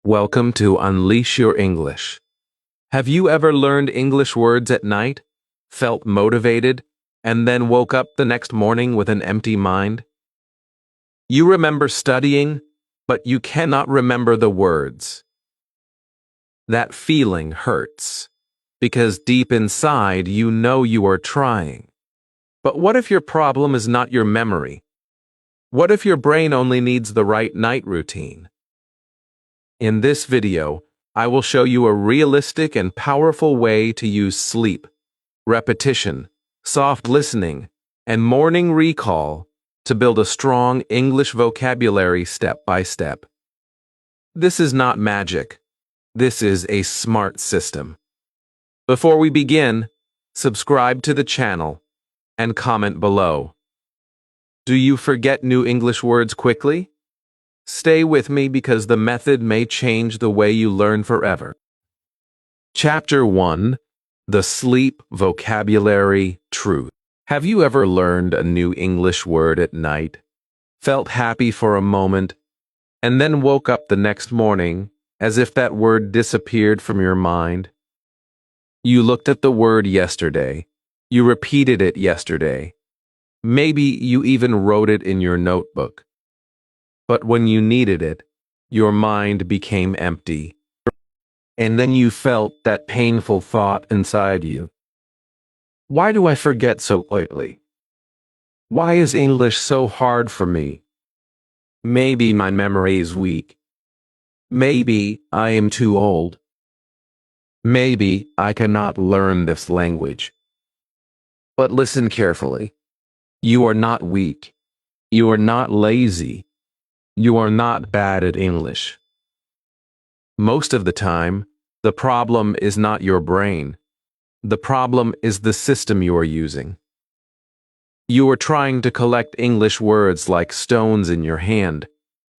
Welcome to Unleash Your English. Have you ever learned English words at night, felt motivated, and then woke up the next morning with an empty mind? You remember studying, but you cannot remember the words. That feeling hurts, because deep inside you know you are trying. But what if your problem is not your memory? What if your brain only needs the right night routine? In this video, I will show you a realistic and powerful way to use sleep, repetition, soft listening, and morning recall to build a strong English vocabulary step by step. This is not magic. This is a smart system. Before we begin, subscribe to the channel and comment below. Do you forget new English words quickly? Stay with me because the method may change the way you learn forever. Chapter 1: The Sleep Vocabulary Truth. Have you ever learned a new English word at night, felt happy for a moment, and then woke up the next morning as if that word disappeared from your mind? You looked at the word yesterday. You repeated it yesterday. Maybe you even wrote it in your notebook. But when you needed it, your mind became empty. And then you felt that painful thought inside you. Why do I forget so quickly? Why is English so hard for me? Maybe my memory is weak. Maybe I am too old. Maybe I cannot learn this language. But listen carefully. You are not weak. You are not lazy. You are not bad at English. Most of the time, the problem is not your brain. The problem is the system you are using. You are trying to collect English words like stones in your hand,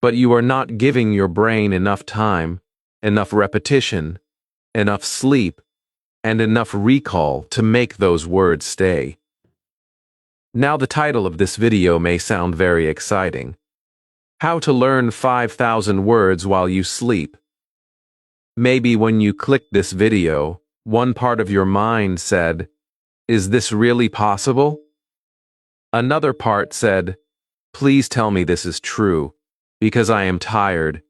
but you are not giving your brain enough time, enough repetition, enough sleep, and enough recall to make those words stay. Now the title of this video may sound very exciting. How to learn 5,000 words while you sleep. Maybe when you clicked this video, one part of your mind said, "Is this really possible?" Another part said, "Please tell me this is true, because I am tired.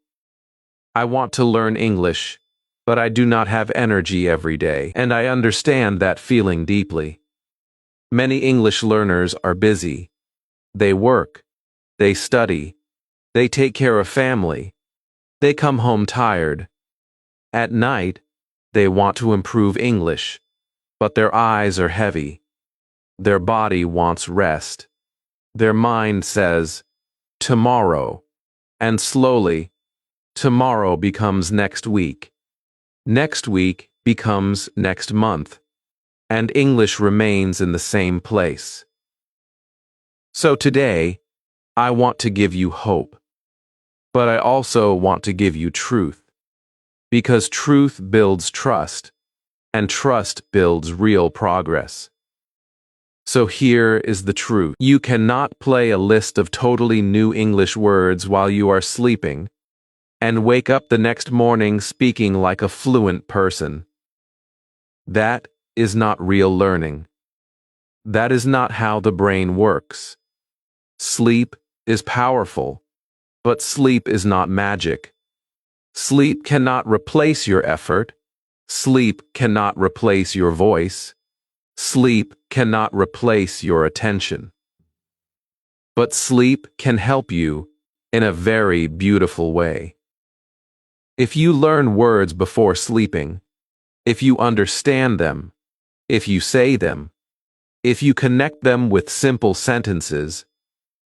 I want to learn English, but I do not have energy every day, and I understand that feeling deeply." Many English learners are busy. They work. They study. They take care of family. They come home tired. At night, they want to improve English, but their eyes are heavy. Their body wants rest. Their mind says, "Tomorrow," and slowly, tomorrow becomes next week. Next week becomes next month, and English remains in the same place. So today, I want to give you hope. But I also want to give you truth, because truth builds trust, and trust builds real progress. So here is the truth. You cannot play a list of totally new English words while you are sleeping and wake up the next morning speaking like a fluent person. That is not real learning. That is not how the brain works. Sleep is powerful. But sleep is not magic. Sleep cannot replace your effort. Sleep cannot replace your voice. Sleep cannot replace your attention. But sleep can help you in a very beautiful way. If you learn words before sleeping, if you understand them, if you say them, if you connect them with simple sentences,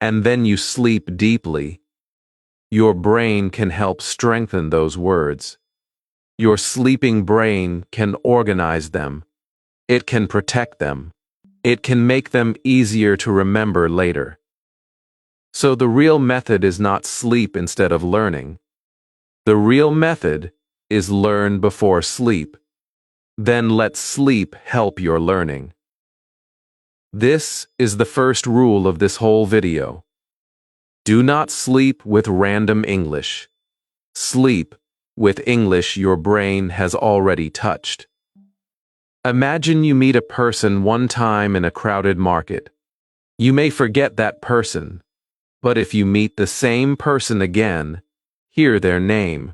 and then you sleep deeply, your brain can help strengthen those words. Your sleeping brain can organize them. It can protect them. It can make them easier to remember later. So the real method is not sleep instead of learning. The real method is learn before sleep. Then let sleep help your learning. This is the first rule of this whole video. Do not sleep with random English. Sleep with English your brain has already touched. Imagine you meet a person one time in a crowded market. You may forget that person, but if you meet the same person again, hear their name,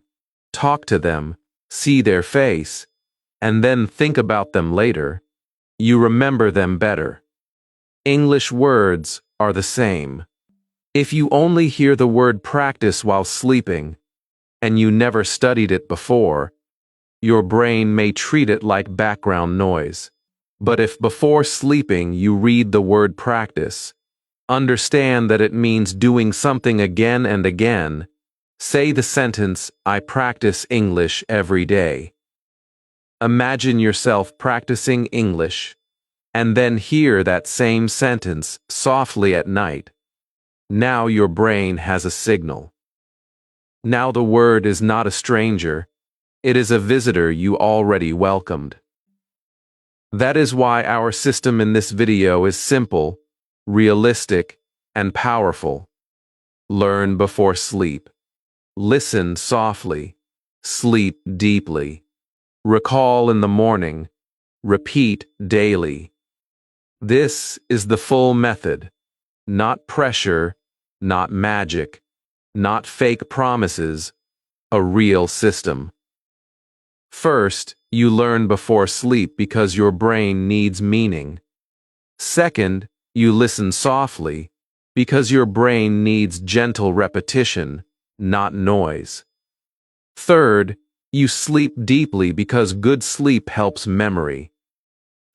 talk to them, see their face, and then think about them later, you remember them better. English words are the same. If you only hear the word practice while sleeping, and you never studied it before, your brain may treat it like background noise. But if before sleeping you read the word practice, understand that it means doing something again and again, say the sentence, "I practice English every day." Imagine yourself practicing English, and then hear that same sentence softly at night. Now your brain has a signal. Now the word is not a stranger, it is a visitor you already welcomed. That is why our system in this video is simple, realistic, and powerful. Learn before sleep. Listen softly. Sleep deeply. Recall in the morning. Repeat daily. This is the full method. Not pressure, not magic, not fake promises, a real system. First, you learn before sleep because your brain needs meaning. Second, you listen softly because your brain needs gentle repetition, not noise. Third, you sleep deeply because good sleep helps memory.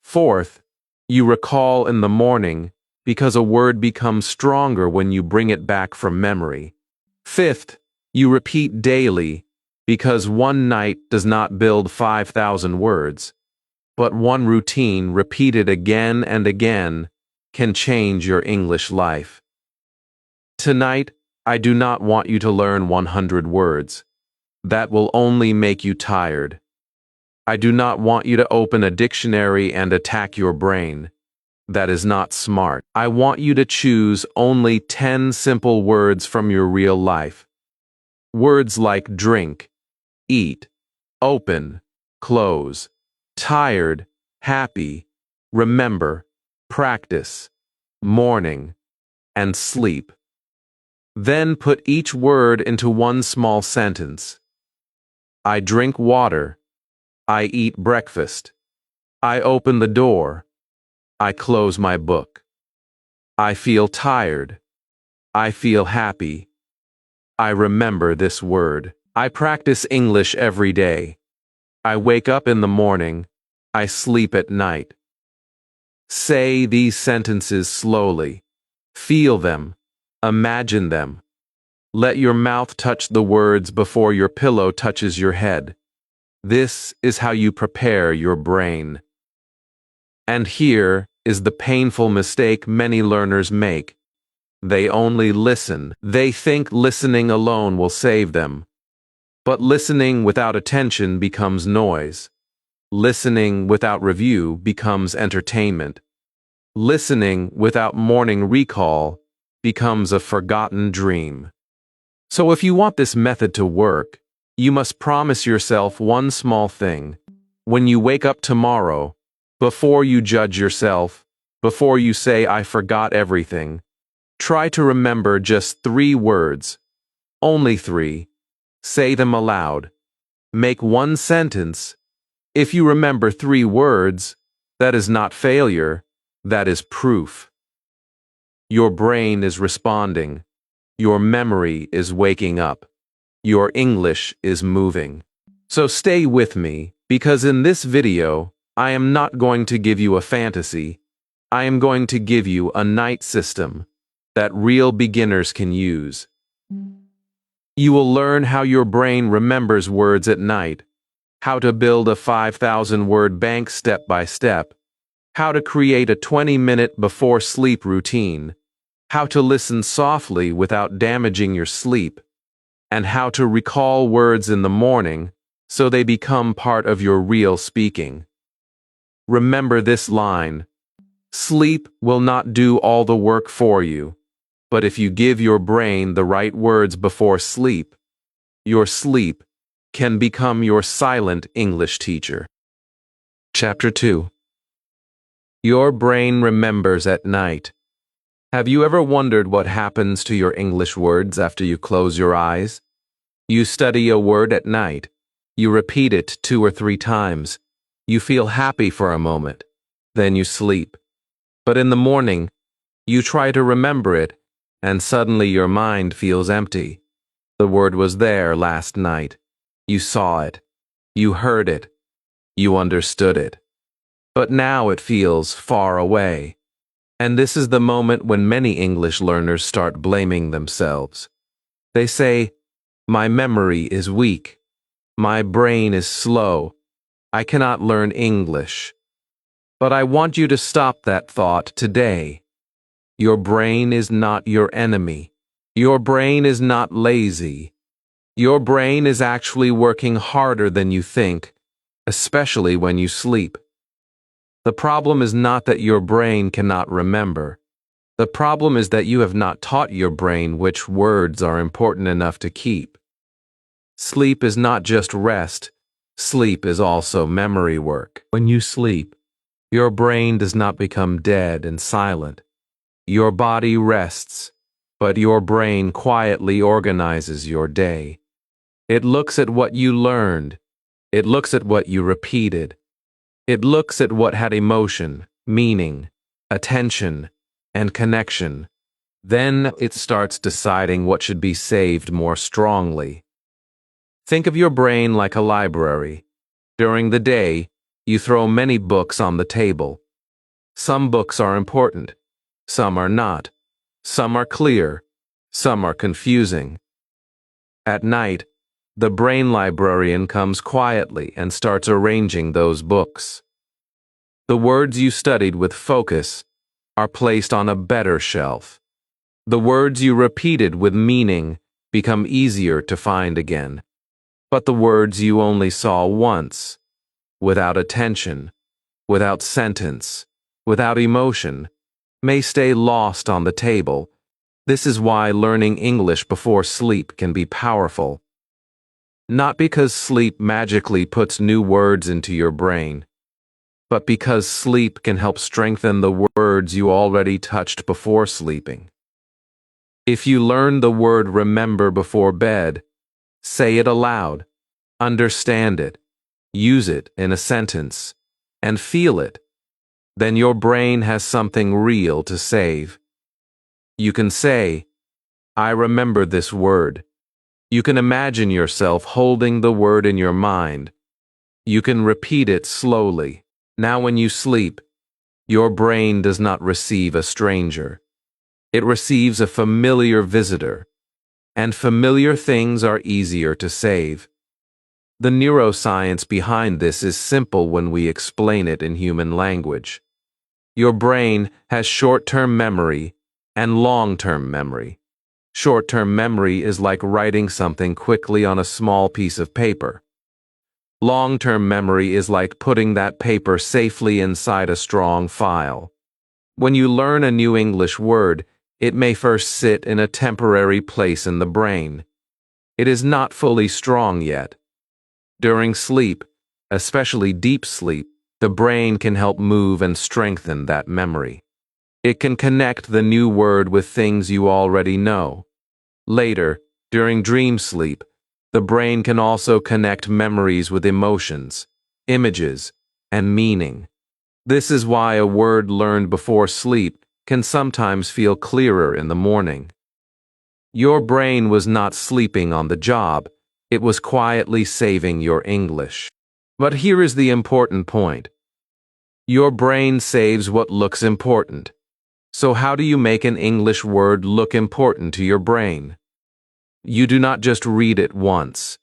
Fourth, you recall in the morning because a word becomes stronger when you bring it back from memory. Fifth, you repeat daily because one night does not build 5,000 words, but one routine repeated again and again can change your English life. Tonight, I do not want you to learn 100 words. That will only make you tired. I do not want you to open a dictionary and attack your brain. That is not smart. I want you to choose only 10 simple words from your real life. Words like drink, eat, open, close, tired, happy, remember, practice, morning, and sleep. Then put each word into one small sentence. I drink water. I eat breakfast. I open the door. I close my book. I feel tired. I feel happy. I remember this word. I practice English every day. I wake up in the morning. I sleep at night. Say these sentences slowly. Feel them. Imagine them. Let your mouth touch the words before your pillow touches your head. This is how you prepare your brain. And here is the painful mistake many learners make. They only listen. They think listening alone will save them. But listening without attention becomes noise. Listening without review becomes entertainment. Listening without morning recall becomes a forgotten dream. So if you want this method to work, you must promise yourself one small thing. When you wake up tomorrow, before you judge yourself, before you say I forgot everything, try to remember just 3 words. Only 3. Say them aloud. Make one sentence. If you remember 3 words, that is not failure, that is proof. Your brain is responding. Your memory is waking up. Your English is moving. So stay with me, because in this video, I am not going to give you a fantasy. I am going to give you a night system that real beginners can use. You will learn how your brain remembers words at night, how to build a 5,000-word bank step by step, how to create a 20-minute before sleep routine, how to listen softly without damaging your sleep, and how to recall words in the morning so they become part of your real speaking. Remember this line: sleep will not do all the work for you, but if you give your brain the right words before sleep, your sleep can become your silent English teacher. Chapter 2. Your brain remembers at night. Have you ever wondered what happens to your English words after you close your eyes? You study a word at night. You repeat it 2 or 3 times. You feel happy for a moment. Then you sleep. But in the morning, you try to remember it, and suddenly your mind feels empty. The word was there last night. You saw it. You heard it. You understood it. But now it feels far away. And this is the moment when many English learners start blaming themselves. They say, "My memory is weak. My brain is slow. I cannot learn English." But I want you to stop that thought today. Your brain is not your enemy. Your brain is not lazy. Your brain is actually working harder than you think, especially when you sleep. The problem is not that your brain cannot remember. The problem is that you have not taught your brain which words are important enough to keep. Sleep is not just rest. Sleep is also memory work. When you sleep, your brain does not become dead and silent. Your body rests, but your brain quietly organizes your day. It looks at what you learned. It looks at what you repeated. It looks at what had emotion, meaning, attention, and connection. Then it starts deciding what should be saved more strongly. Think of your brain like a library. During the day, you throw many books on the table. Some books are important. Some are not. Some are clear. Some are confusing. At night, the brain librarian comes quietly and starts arranging those books. The words you studied with focus are placed on a better shelf. The words you repeated with meaning become easier to find again. But the words you only saw once, without attention, without sentence, without emotion, may stay lost on the table. This is why learning English before sleep can be powerful. Not because sleep magically puts new words into your brain, but because sleep can help strengthen the words you already touched before sleeping. If you learn the word remember before bed, say it aloud, understand it, use it in a sentence, and feel it, then your brain has something real to save. You can say, "I remember this word." You can imagine yourself holding the word in your mind. You can repeat it slowly. Now when you sleep, your brain does not receive a stranger. It receives a familiar visitor, and familiar things are easier to save. The neuroscience behind this is simple when we explain it in human language. Your brain has short-term memory and long-term memory. Short-term memory is like writing something quickly on a small piece of paper. Long-term memory is like putting that paper safely inside a strong file. When you learn a new English word, it may first sit in a temporary place in the brain. It is not fully strong yet. During sleep, especially deep sleep, the brain can help move and strengthen that memory. It can connect the new word with things you already know. Later, during dream sleep, the brain can also connect memories with emotions, images, and meaning. This is why a word learned before sleep can sometimes feel clearer in the morning. Your brain was not sleeping on the job, it was quietly saving your English. But here is the important point. Your brain saves what looks important. So how do you make an English word look important to your brain? You do not just read it once.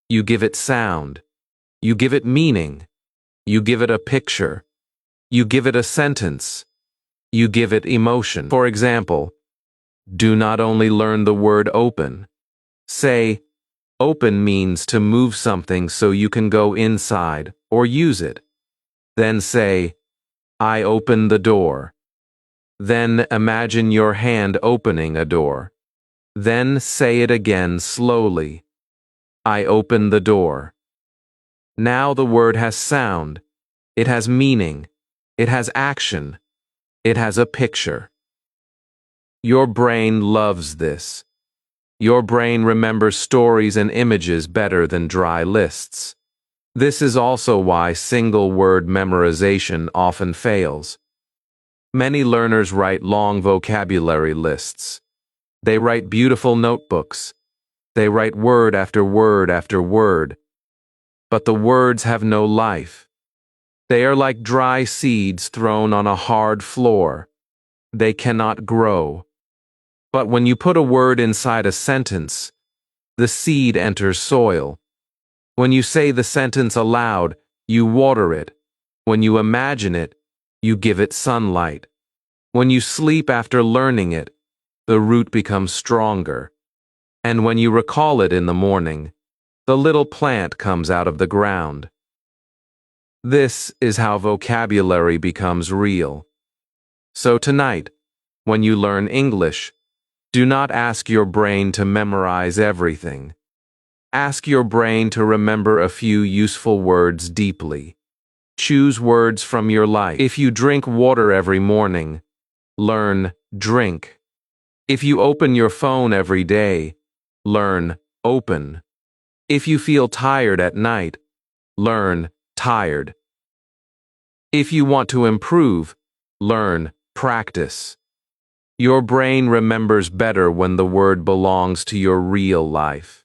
You give it sound. You give it meaning. You give it a picture. You give it a sentence. You give it emotion. For example, do not only learn the word open. Say, open means to move something so you can go inside or use it. Then say, I open the door. Then imagine your hand opening a door. Then say it again slowly. I open the door. Now the word has sound. It has meaning. It has action. It has a picture. Your brain loves this. Your brain remembers stories and images better than dry lists. This is also why single-word memorization often fails. Many learners write long vocabulary lists. They write beautiful notebooks. They write word after word after word. But the words have no life. They are like dry seeds thrown on a hard floor. They cannot grow. But when you put a word inside a sentence, the seed enters soil. When you say the sentence aloud, you water it. When you imagine it, you give it sunlight. When you sleep after learning it, the root becomes stronger. And when you recall it in the morning, the little plant comes out of the ground. This is how vocabulary becomes real. So tonight, when you learn English, do not ask your brain to memorize everything. Ask your brain to remember a few useful words deeply. Choose words from your life. If you drink water every morning, learn drink. If you open your phone every day, learn open. If you feel tired at night, learn tired. If you want to improve, learn practice. Your brain remembers better when the word belongs to your real life.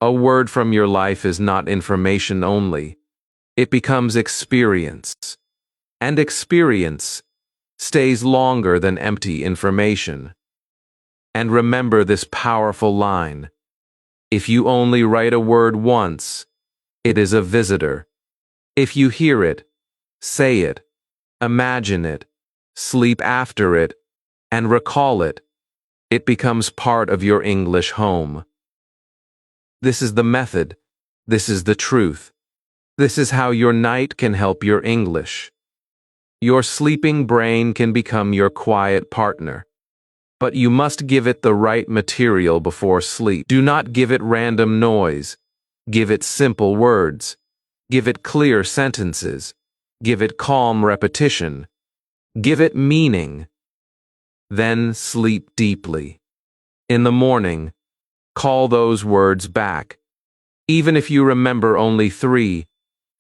A word from your life is not information only. It becomes experience. And experience stays longer than empty information. And remember this powerful line. If you only write a word once, it is a visitor. If you hear it, say it, imagine it, sleep after it, and recall it, it becomes part of your English home. This is the method. This is the truth. This is how your night can help your English. Your sleeping brain can become your quiet partner. But you must give it the right material before sleep. Do not give it random noise. Give it simple words. Give it clear sentences. Give it calm repetition. Give it meaning. Then sleep deeply. In the morning, call those words back. Even if you remember only 3,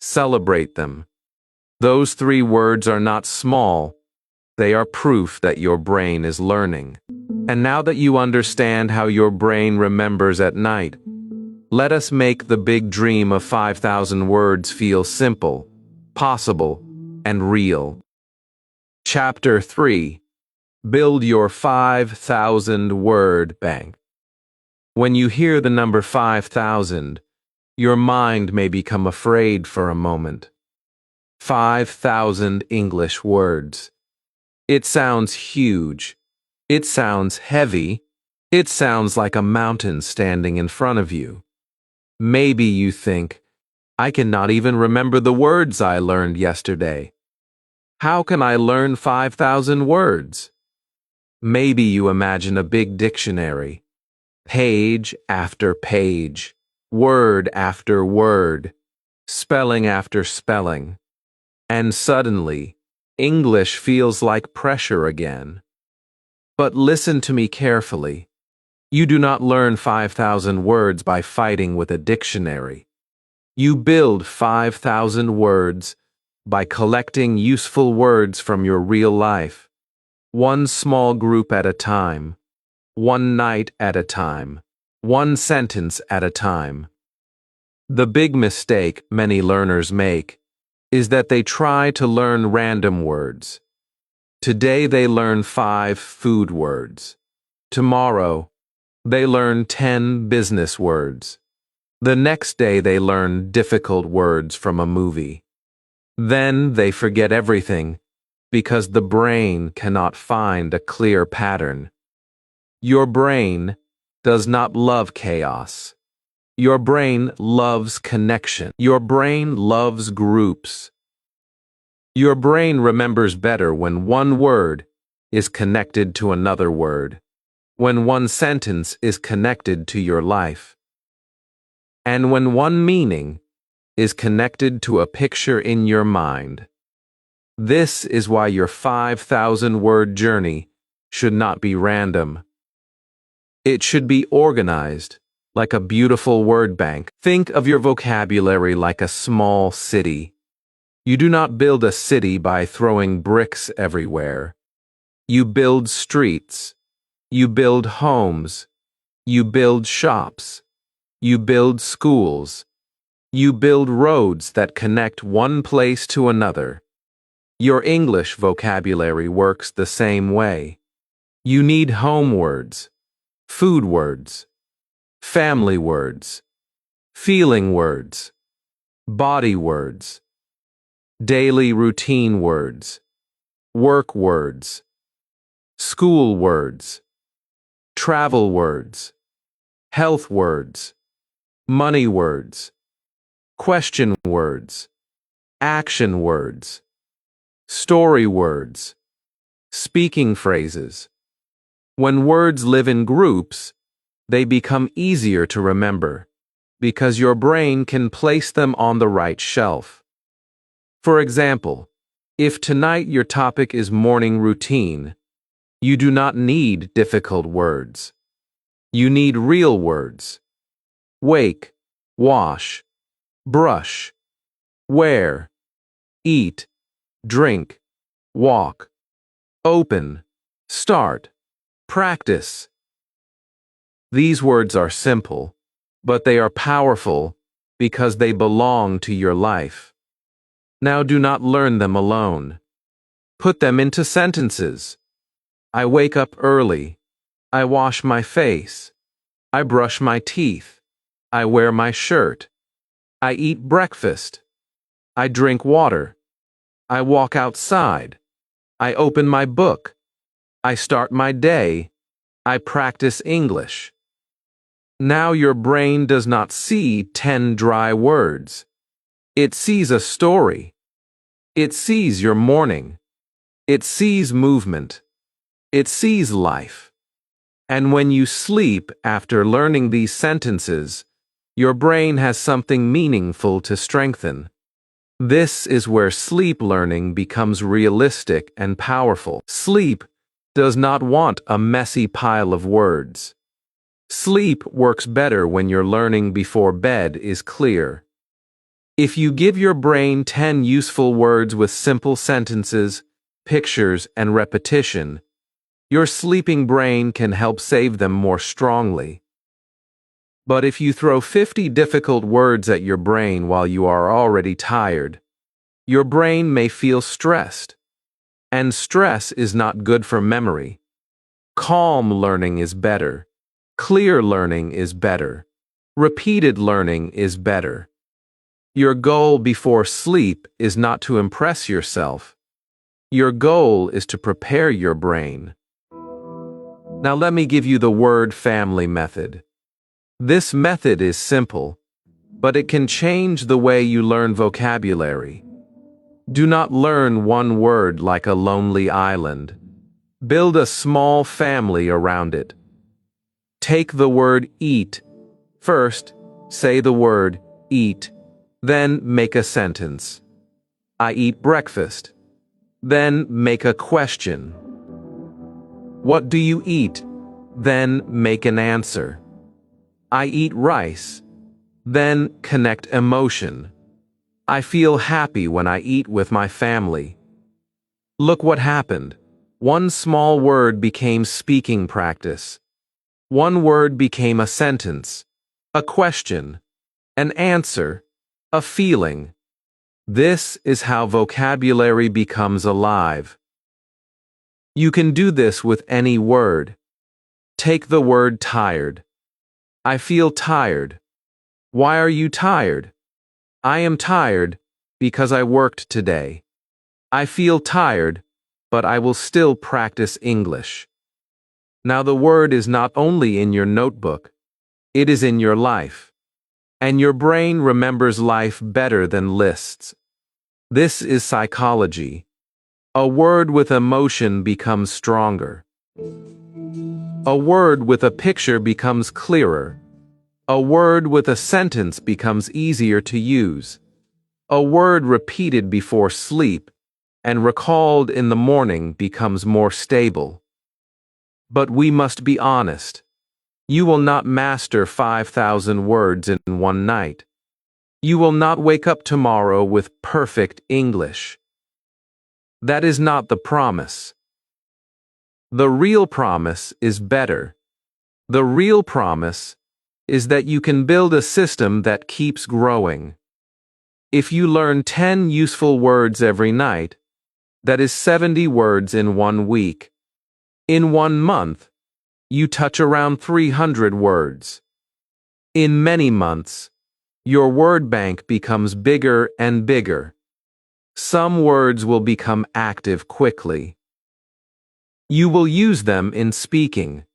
celebrate them. Those 3 words are not small. They are proof that your brain is learning. And now that you understand how your brain remembers at night, let us make the big dream of 5,000 words feel simple, possible, and real. Chapter 3. Build your 5,000 word bank. When you hear the number 5,000, your mind may become afraid for a moment. 5,000 English words. It sounds huge. It sounds heavy. It sounds like a mountain standing in front of you. Maybe you think, I cannot even remember the words I learned yesterday. How can I learn 5,000 words? Maybe you imagine a big dictionary. Page after page. Word after word. Spelling after spelling. And suddenly, English feels like pressure again. But listen to me carefully. You do not learn 5,000 words by fighting with a dictionary. You build 5,000 words by collecting useful words from your real life, one small group at a time, one night at a time, one sentence at a time. The big mistake many learners make is that they try to learn random words. Today they learn 5 food words. Tomorrow, they learn 10 business words. The next day they learn difficult words from a movie. Then they forget everything because the brain cannot find a clear pattern. Your brain does not love chaos. Your brain loves connection. Your brain loves groups. Your brain remembers better when one word is connected to another word, when one sentence is connected to your life. and when one meaning is connected to a picture in your mind. This is why your 5,000-word journey should not be random. It should be organized, like a beautiful word bank. Think of your vocabulary like a small city. You do not build a city by throwing bricks everywhere. You build streets. You build homes. You build shops. You build schools. You build roads that connect one place to another. Your English vocabulary works the same way. You need home words, food words, family words, feeling words, body words, daily routine words, work words, school words, travel words, health words, money words, question words, action words, story words, speaking phrases. When words live in groups, they become easier to remember because your brain can place them on the right shelf. For example, if tonight your topic is morning routine, you do not need difficult words. You need real words. Wake, wash, brush, wear, eat, drink, walk, open, start, practice. These words are simple, but they are powerful because they belong to your life. Now do not learn them alone. Put them into sentences. I wake up early. I wash my face. I brush my teeth. I wear my shirt. I eat breakfast. I drink water. I walk outside. I open my book. I start my day. I practice English. Now your brain does not see 10 dry words. It sees a story. It sees your morning. It sees movement. It sees life. And when you sleep after learning these sentences, your brain has something meaningful to strengthen. This is where sleep learning becomes realistic and powerful. Sleep does not want a messy pile of words. Sleep works better when your learning before bed is clear. If you give your brain 10 useful words with simple sentences, pictures, and repetition, your sleeping brain can help save them more strongly. But if you throw 50 difficult words at your brain while you are already tired, your brain may feel stressed. And stress is not good for memory. Calm learning is better. Clear learning is better. Repeated learning is better. Your goal before sleep is not to impress yourself. Your goal is to prepare your brain. Now let me give you the word family method. This method is simple, but it can change the way you learn vocabulary. Do not learn one word like a lonely island. Build a small family around it. Take the word eat. First, say the word eat, then make a sentence. I eat breakfast. Then make a question. What do you eat? Then make an answer. I eat rice. Then connect emotion. I feel happy when I eat with my family. Look what happened. One small word became speaking practice. One word became a sentence, a question, an answer, a feeling. This is how vocabulary becomes alive. You can do this with any word. Take the word tired. I feel tired. Why are you tired? I am tired because I worked today. I feel tired, but I will still practice English. Now the word is not only in your notebook, it is in your life. And your brain remembers life better than lists. This is psychology. A word with emotion becomes stronger. A word with a picture becomes clearer. A word with a sentence becomes easier to use. A word repeated before sleep and recalled in the morning becomes more stable. But we must be honest. You will not master 5,000 words in one night. You will not wake up tomorrow with perfect English. That is not the promise. The real promise is better. The real promise is that you can build a system that keeps growing. If you learn 10 useful words every night, that is 70 words in 1 week. In 1 month, you touch around 300 words. In many months, your word bank becomes bigger and bigger. Some words will become active quickly. You will use them in speaking.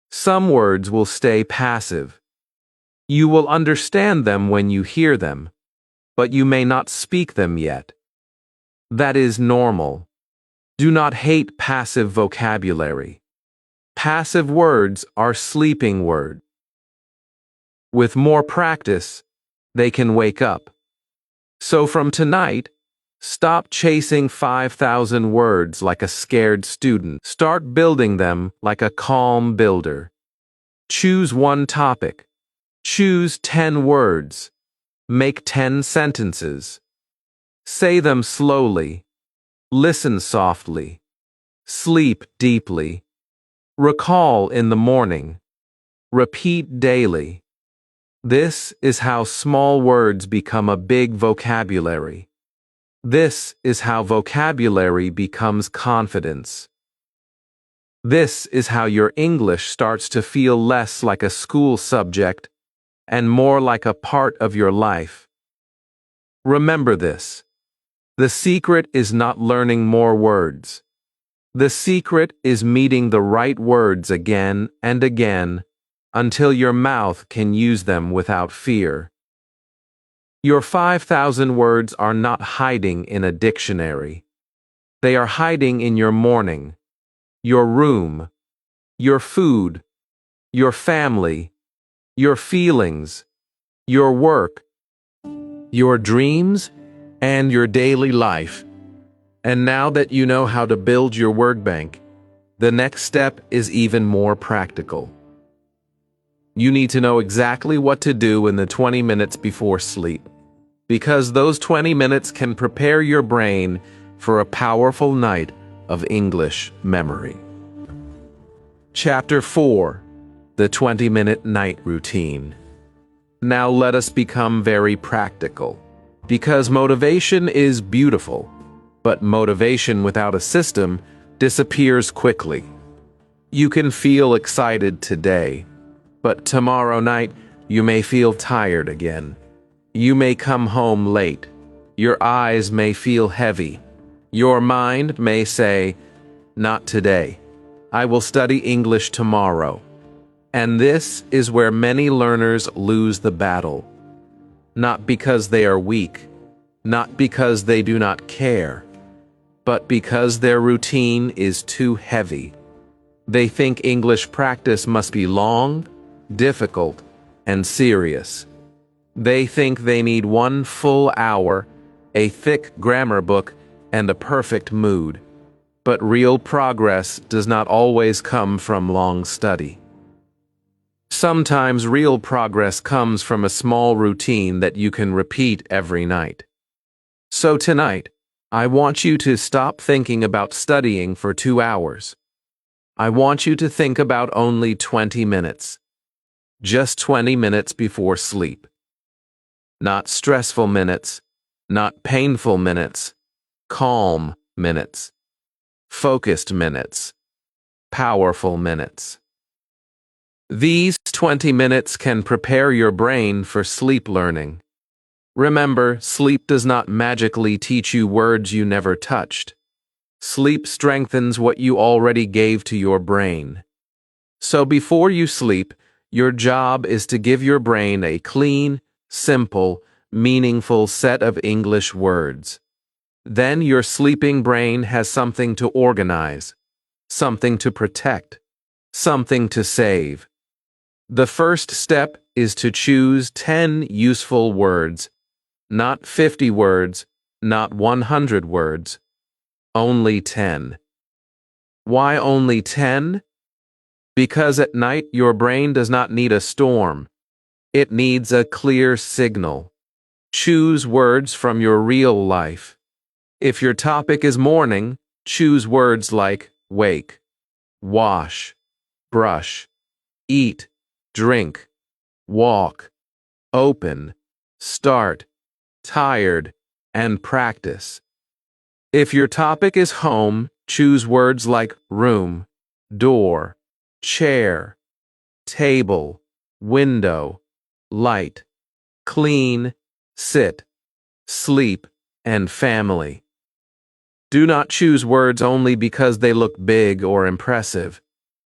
Some words will stay passive. You will understand them when you hear them, but you may not speak them yet. That is normal. Do not hate passive vocabulary. Passive words are sleeping words. With more practice, they can wake up. So from tonight, stop chasing 5,000 words like a scared student. Start building them like a calm builder. Choose one topic. Choose 10 words. Make 10 sentences. Say them slowly. Listen softly. Sleep deeply. Recall in the morning. Repeat daily. This is how small words become a big vocabulary. This is how vocabulary becomes confidence. This is how your English starts to feel less like a school subject and more like a part of your life. Remember this. The secret is not learning more words. The secret is meeting the right words again and again until your mouth can use them without fear. Your 5,000 words are not hiding in a dictionary. They are hiding in your morning, your room, your food, your family, your feelings, your work, your dreams, and your daily life. And now that you know how to build your word bank, the next step is even more practical. You need to know exactly what to do in the 20 minutes before sleep, because those 20 minutes can prepare your brain for a powerful night of English memory. Chapter 4: The 20-Minute Night Routine. Now let us become very practical, because motivation is beautiful, but motivation without a system disappears quickly. You can feel excited today, but tomorrow night you may feel tired again. You may come home late. Your eyes may feel heavy. Your mind may say, "Not today. I will study English tomorrow." And this is where many learners lose the battle. Not because they are weak, not because they do not care, but because their routine is too heavy. They think English practice must be long, difficult, and serious. They think they need 1 full hour, a thick grammar book, and a perfect mood. But real progress does not always come from long study. Sometimes real progress comes from a small routine that you can repeat every night. So tonight, I want you to stop thinking about studying for 2 hours. I want you to think about only 20 minutes. Just 20 minutes before sleep. Not stressful minutes, not painful minutes, calm minutes, focused minutes, powerful minutes. These 20 minutes can prepare your brain for sleep learning. Remember, sleep does not magically teach you words you never touched. Sleep strengthens what you already gave to your brain. So before you sleep, your job is to give your brain a clean, simple, meaningful set of English words. Then your sleeping brain has something to organize, something to protect, something to save. The first step is to choose 10 useful words, not 50 words, not 100 words, only 10. Why only 10? Because at night your brain does not need a storm. It needs a clear signal. Choose words from your real life. If your topic is morning, choose words like wake, wash, brush, eat, drink, walk, open, start, tired, and practice. If your topic is home, choose words like room, door, chair, table, window, light, clean, sit, sleep, and family. Do not choose words only because they look big or impressive.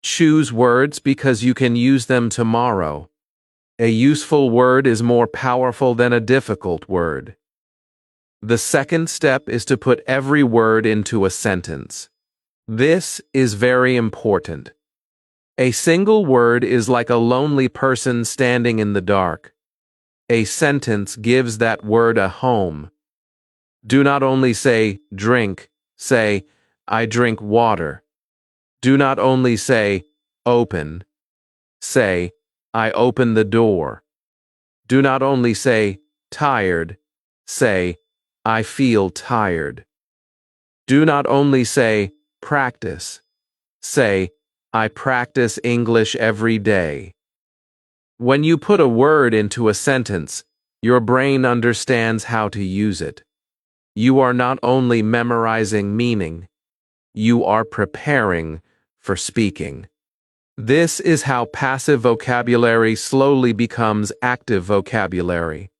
Choose words because you can use them tomorrow. A useful word is more powerful than a difficult word. The second step is to put every word into a sentence. This is very important. A single word is like a lonely person standing in the dark. A sentence gives that word a home. Do not only say drink, say I drink water. Do not only say open, say I open the door. Do not only say tired, say I feel tired. Do not only say practice, say I practice English every day. When you put a word into a sentence, your brain understands how to use it. You are not only memorizing meaning, you are preparing for speaking. This is how passive vocabulary slowly becomes active vocabulary.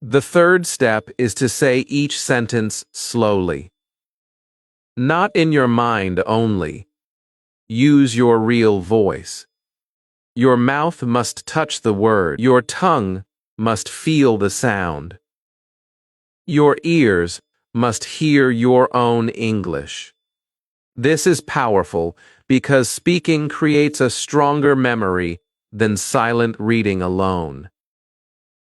The third step is to say each sentence slowly. Not in your mind only. Use your real voice. Your mouth must touch the word. Your tongue must feel the sound. Your ears must hear your own English. This is powerful because speaking creates a stronger memory than silent reading alone.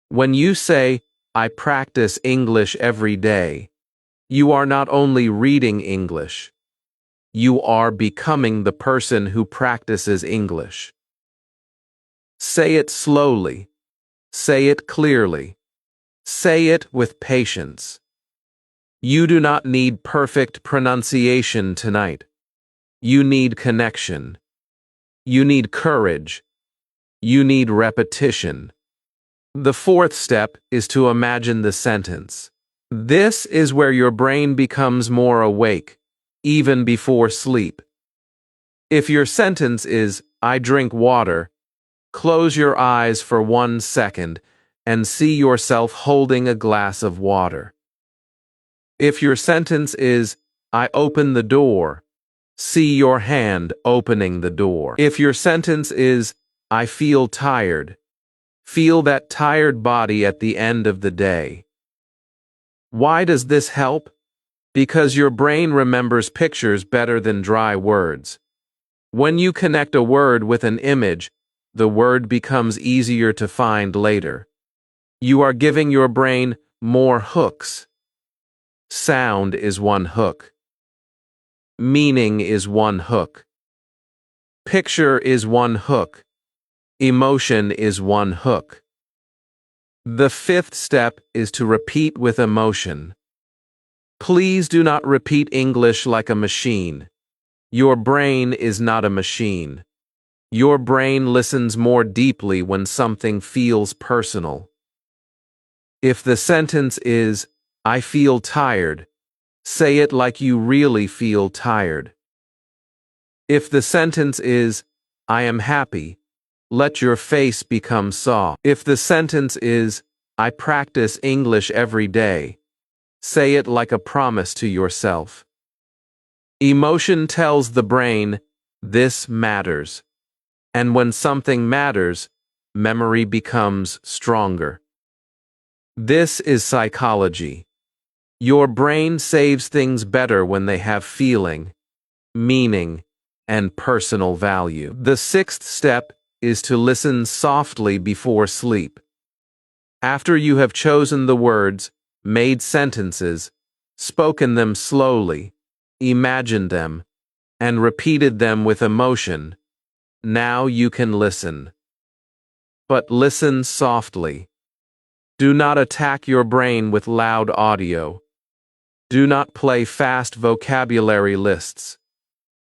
When you say, I practice English every day, you are not only reading English, you are becoming the person who practices English. Say it slowly. Say it clearly. Say it with patience. You do not need perfect pronunciation tonight. You need connection. You need courage. You need repetition. The fourth step is to imagine the sentence. This is where your brain becomes more awake, even before sleep. If your sentence is, I drink water, close your eyes for 1 second and see yourself holding a glass of water. If your sentence is, I open the door, see your hand opening the door. If your sentence is, I feel tired, feel that tired body at the end of the day. Why does this help? Because your brain remembers pictures better than dry words. When you connect a word with an image, the word becomes easier to find later. You are giving your brain more hooks. Sound is one hook. Meaning is one hook. Picture is one hook. Emotion is one hook. The fifth step is to repeat with emotion. Please do not repeat English like a machine. Your brain is not a machine. Your brain listens more deeply when something feels personal. If the sentence is, I feel tired, say it like you really feel tired. If the sentence is, I am happy, let your face become soft. If the sentence is, I practice English every day, say it like a promise to yourself. Emotion tells the brain, this matters. And when something matters, memory becomes stronger. This is psychology. Your brain saves things better when they have feeling, meaning, and personal value. The sixth step is to listen softly before sleep. After you have chosen the words, made sentences, spoken them slowly, imagined them, and repeated them with emotion, now you can listen. But listen softly. Do not attack your brain with loud audio. Do not play fast vocabulary lists.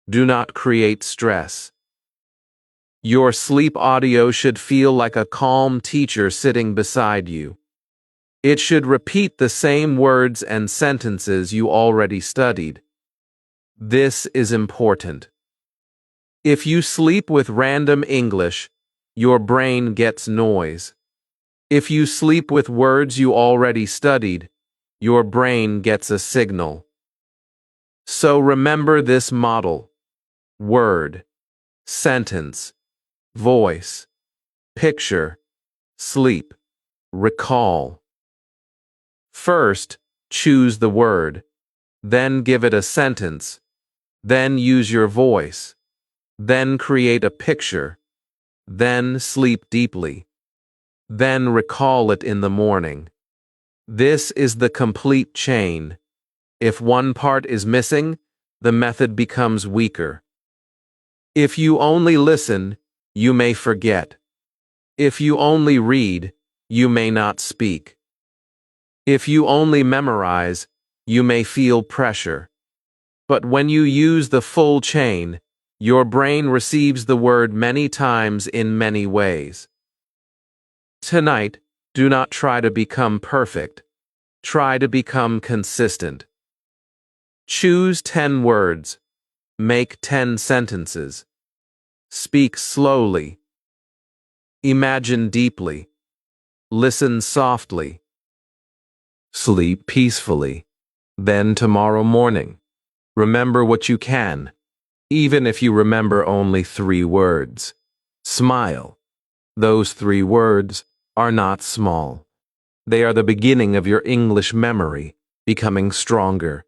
Do not create stress. Your sleep audio should feel like a calm teacher sitting beside you. It should repeat the same words and sentences you already studied. This is important. If you sleep with random English, your brain gets noise. If you sleep with words you already studied, your brain gets a signal. So remember this model: word, sentence, voice, picture, sleep, recall. First, choose the word, then give it a sentence, then use your voice, then create a picture, then sleep deeply, then recall it in the morning. This is the complete chain. If one part is missing, the method becomes weaker. If you only listen, you may forget. If you only read, you may not speak. If you only memorize, you may feel pressure. But when you use the full chain, your brain receives the word many times in many ways. Tonight, do not try to become perfect. Try to become consistent. Choose 10 words. Make 10 sentences. Speak slowly. Imagine deeply. Listen softly. Sleep peacefully. Then tomorrow morning, remember what you can, even if you remember only 3 words. Smile. Those 3 words are not small. They are the beginning of your English memory becoming stronger.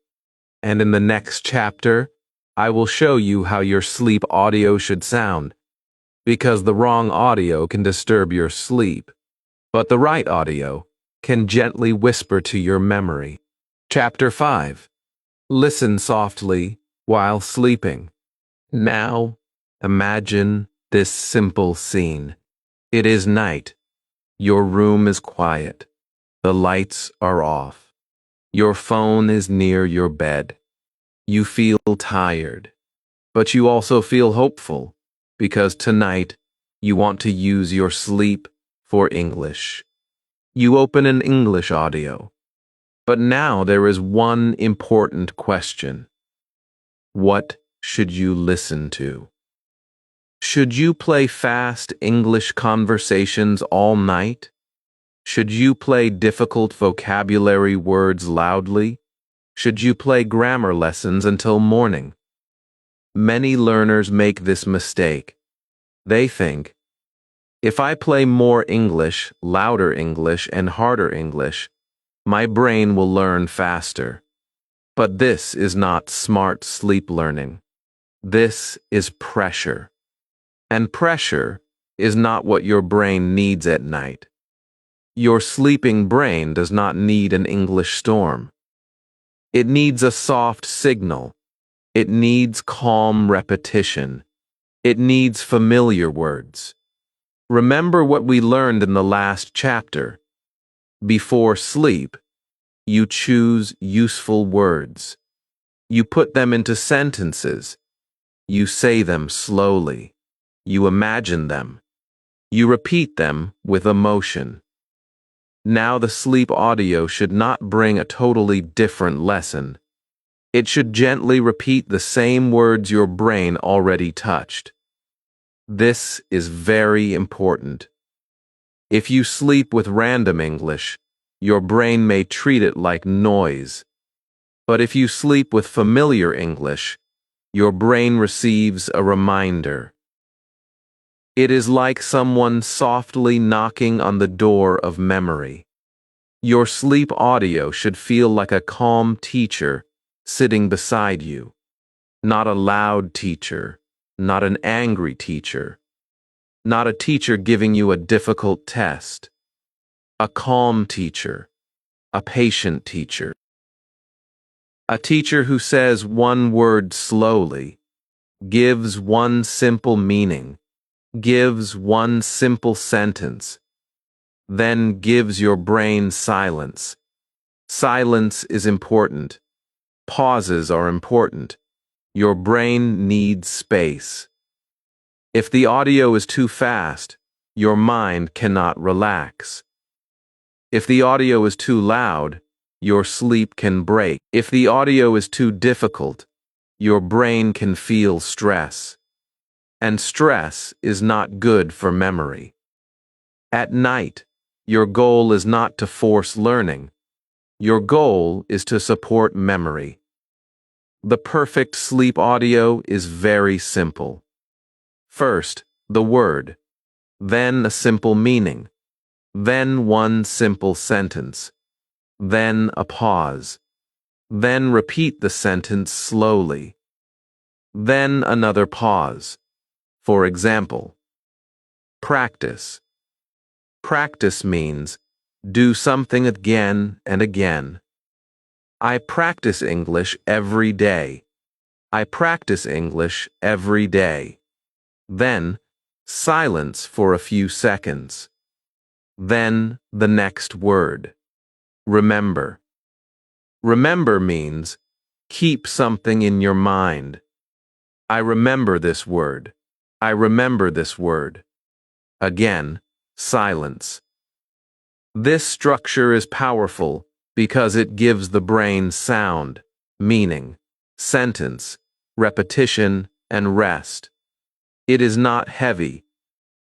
And in the next chapter, I will show you how your sleep audio should sound, because the wrong audio can disturb your sleep, but the right audio can gently whisper to your memory. Chapter 5. Listen softly while sleeping. Now, imagine this simple scene. It is night. Your room is quiet. The lights are off. Your phone is near your bed. You feel tired, but you also feel hopeful, because tonight you want to use your sleep for English. You open an English audio. But now there is one important question. What should you listen to? Should you play fast English conversations all night? Should you play difficult vocabulary words loudly? Should you play grammar lessons until morning? Many learners make this mistake. They think, if I play more English, louder English, and harder English, my brain will learn faster. But this is not smart sleep learning. This is pressure. And pressure is not what your brain needs at night. Your sleeping brain does not need an English storm. It needs a soft signal. It needs calm repetition. It needs familiar words. Remember what we learned in the last chapter. Before sleep, you choose useful words. You put them into sentences. You say them slowly. You imagine them. You repeat them with emotion. Now the sleep audio should not bring a totally different lesson. It should gently repeat the same words your brain already touched. This is very important. If you sleep with random English, your brain may treat it like noise. But if you sleep with familiar English, your brain receives a reminder. It is like someone softly knocking on the door of memory. Your sleep audio should feel like a calm teacher sitting beside you, not a loud teacher, not an angry teacher, not a teacher giving you a difficult test. A calm teacher, a patient teacher. A teacher who says one word slowly, gives one simple meaning, gives one simple sentence, then gives your brain silence. Silence is important. Pauses are important. Your brain needs space. If the audio is too fast, your mind cannot relax. If the audio is too loud, your sleep can break. If the audio is too difficult, your brain can feel stress. And stress is not good for memory. At night, your goal is not to force learning. Your goal is to support memory. The perfect sleep audio is very simple. First, the word, then a simple meaning, then one simple sentence, then a pause, then repeat the sentence slowly, then another pause. For example, practice. Practice means do something again and again. I practice English every day. I practice English every day. Then, silence for a few seconds. Then, the next word. Remember. Remember means keep something in your mind. I remember this word. I remember this word. Again, silence. This structure is powerful because it gives the brain sound, meaning, sentence, repetition, and rest. It is not heavy.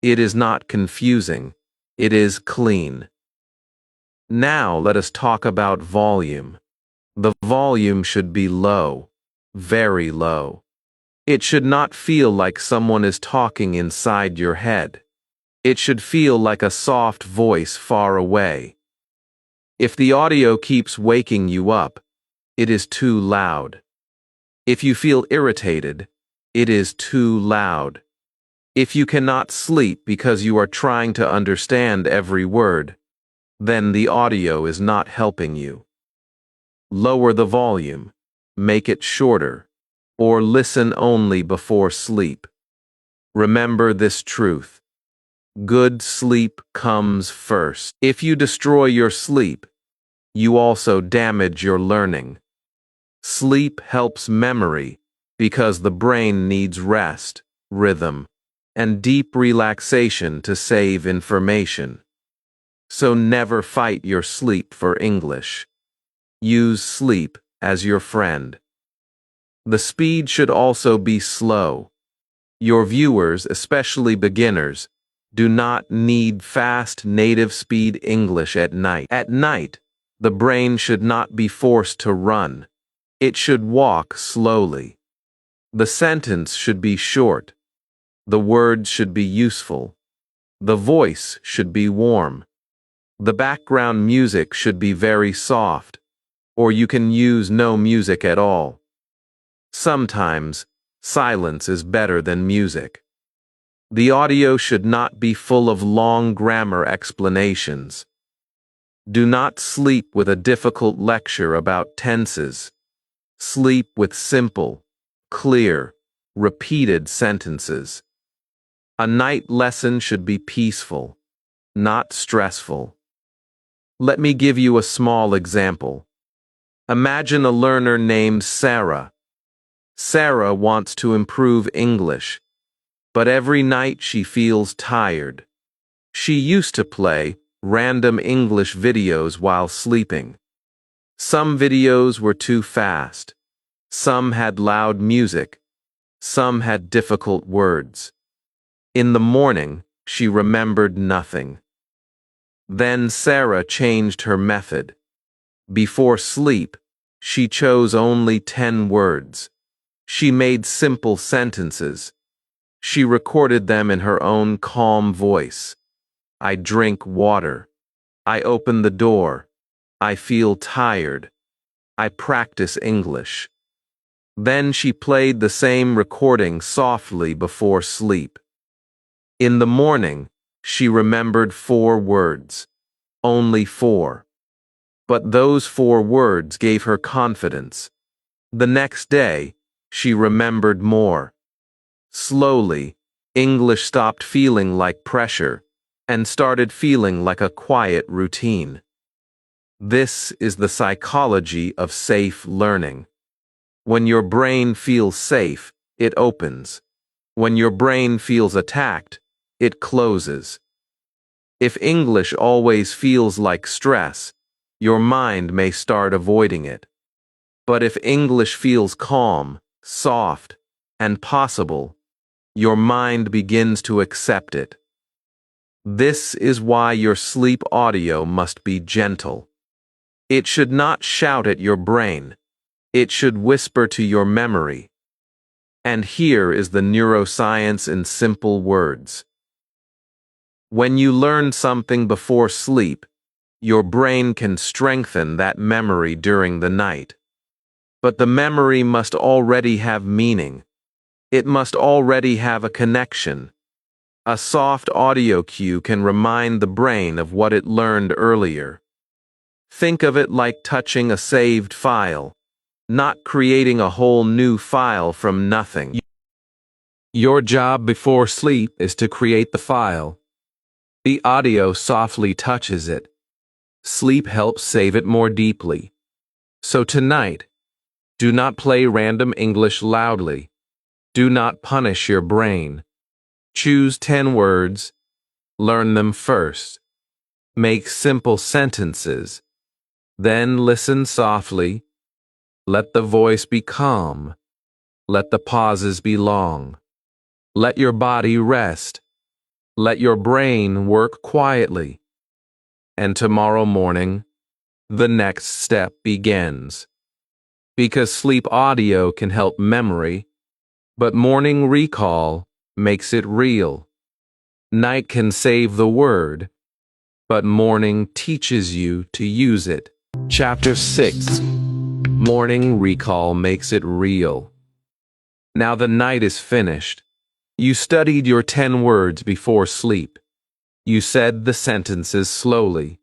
It is not confusing. It is clean. Now let us talk about volume. The volume should be low, very low. It should not feel like someone is talking inside your head. It should feel like a soft voice far away. If the audio keeps waking you up, it is too loud. If you feel irritated, it is too loud. If you cannot sleep because you are trying to understand every word, then the audio is not helping you. Lower the volume, make it shorter, or listen only before sleep. Remember this truth. Good sleep comes first. If you destroy your sleep, you also damage your learning. Sleep helps memory because the brain needs rest, rhythm, and deep relaxation to save information. So never fight your sleep for English. Use sleep as your friend. The speed should also be slow. Your viewers, especially beginners, do not need fast native speed English at night. At night, the brain should not be forced to run. It should walk slowly. The sentence should be short. The words should be useful. The voice should be warm. The background music should be very soft, or you can use no music at all. Sometimes, silence is better than music. The audio should not be full of long grammar explanations. Do not sleep with a difficult lecture about tenses. Sleep with simple, clear, repeated sentences. A night lesson should be peaceful, not stressful. Let me give you a small example. Imagine a learner named Sarah. Sarah wants to improve English, but every night she feels tired. She used to play random English videos while sleeping. Some videos were too fast. Some had loud music. Some had difficult words. In the morning, she remembered nothing. Then Sarah changed her method. Before sleep, she chose only 10 words. She made simple sentences. She recorded them in her own calm voice. I drink water. I open the door. I feel tired. I practice English. Then she played the same recording softly before sleep. In the morning, she remembered 4 words. Only 4. But those 4 words gave her confidence. The next day, she remembered more. Slowly, English stopped feeling like pressure and started feeling like a quiet routine. This is the psychology of safe learning. When your brain feels safe, it opens. When your brain feels attacked, it closes. If English always feels like stress, your mind may start avoiding it. But if English feels calm, soft, and possible, your mind begins to accept it. This is why your sleep audio must be gentle. It should not shout at your brain. It should whisper to your memory. And here is the neuroscience in simple words. When you learn something before sleep, your brain can strengthen that memory during the night. But the memory must already have meaning. It must already have a connection. A soft audio cue can remind the brain of what it learned earlier. Think of it like touching a saved file, not creating a whole new file from nothing. Your job before sleep is to create the file. The audio softly touches it. Sleep helps save it more deeply. So tonight, do not play random English loudly. Do not punish your brain. Choose 10 words. Learn them first. Make simple sentences. Then listen softly. Let the voice be calm. Let the pauses be long. Let your body rest. Let your brain work quietly. And tomorrow morning, the next step begins. Because sleep audio can help memory, but morning recall makes it real. Night can save the word, but morning teaches you to use it. Chapter 6. Morning recall makes it real. Now the night is finished. You studied your 10 words before sleep. You said the sentences slowly.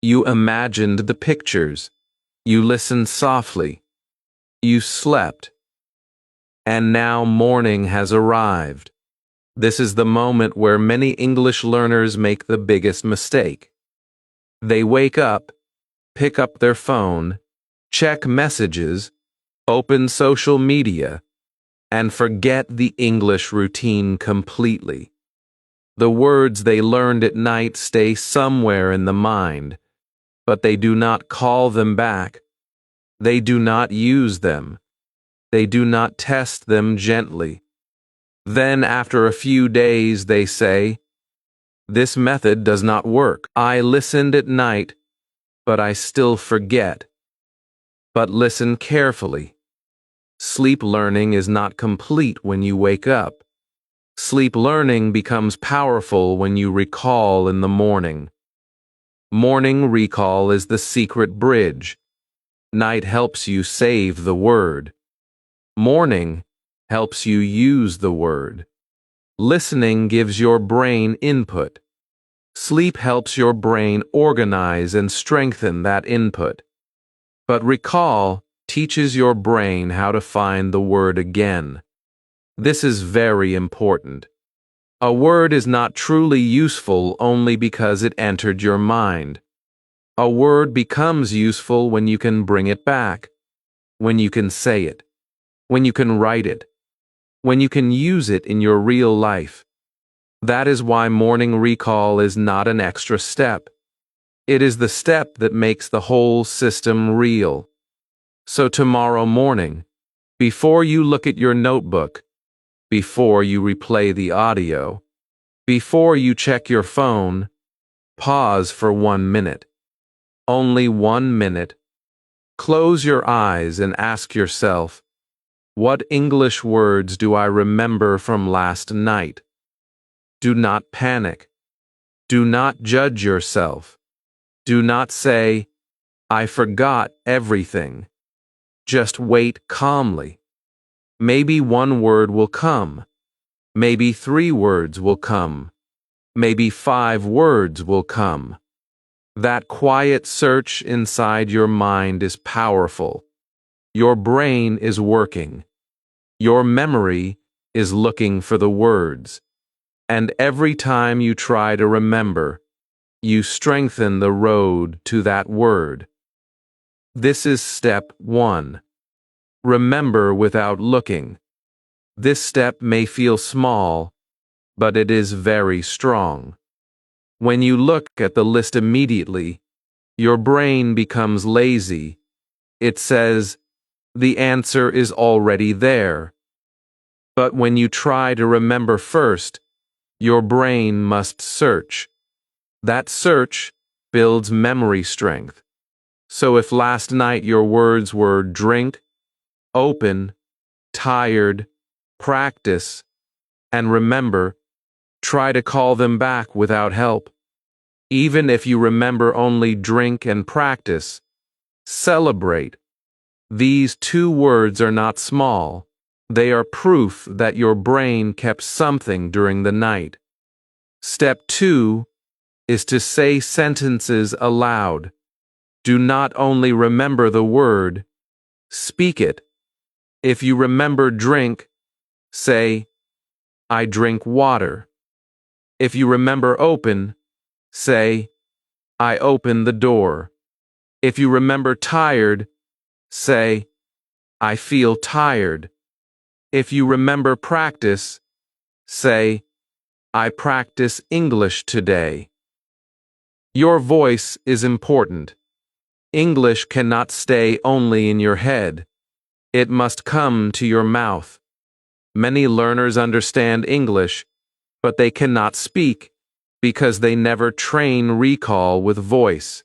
You imagined the pictures. You listened softly. You slept. And now morning has arrived. This is the moment where many English learners make the biggest mistake. They wake up, pick up their phone, check messages, open social media, and forget the English routine completely. The words they learned at night stay somewhere in the mind, but they do not call them back. They do not use them. They do not test them gently. Then, after a few days, they say, "This method does not work. I listened at night, but I still forget." But listen carefully. Sleep learning is not complete when you wake up. Sleep learning becomes powerful when you recall in the morning. Morning recall is the secret bridge. Night helps you save the word. Morning helps you use the word. Listening gives your brain input. Sleep helps your brain organize and strengthen that input. But recall teaches your brain how to find the word again. This is very important. A word is not truly useful only because it entered your mind. A word becomes useful when you can bring it back, when you can say it, when you can write it, when you can use it in your real life. That is why morning recall is not an extra step. It is the step that makes the whole system real. So tomorrow morning, before you look at your notebook, before you replay the audio, before you check your phone, pause for 1 minute. Only 1 minute. Close your eyes and ask yourself, what English words do I remember from last night? Do not panic. Do not judge yourself. Do not say, I forgot everything. Just wait calmly. Maybe one word will come. Maybe 3 words will come. Maybe 5 words will come. That quiet search inside your mind is powerful. Your brain is working. Your memory is looking for the words. And every time you try to remember, you strengthen the road to that word. This is step 1. Remember without looking. This step may feel small, but it is very strong. When you look at the list immediately, your brain becomes lazy. It says, the answer is already there. But when you try to remember first, your brain must search. That search builds memory strength. So if last night your words were drink, open, tired, practice, and remember, try to call them back without help. Even if you remember only drink and practice, celebrate. These 2 words are not small. They are proof that your brain kept something during the night. Step 2 is to say sentences aloud. Do not only remember the word, speak it. If you remember drink, say, I drink water. If you remember open, say, I open the door. If you remember tired, say, I feel tired. If you remember practice, say, I practice English today. Your voice is important. English cannot stay only in your head. It must come to your mouth. Many learners understand English, but they cannot speak because they never train recall with voice.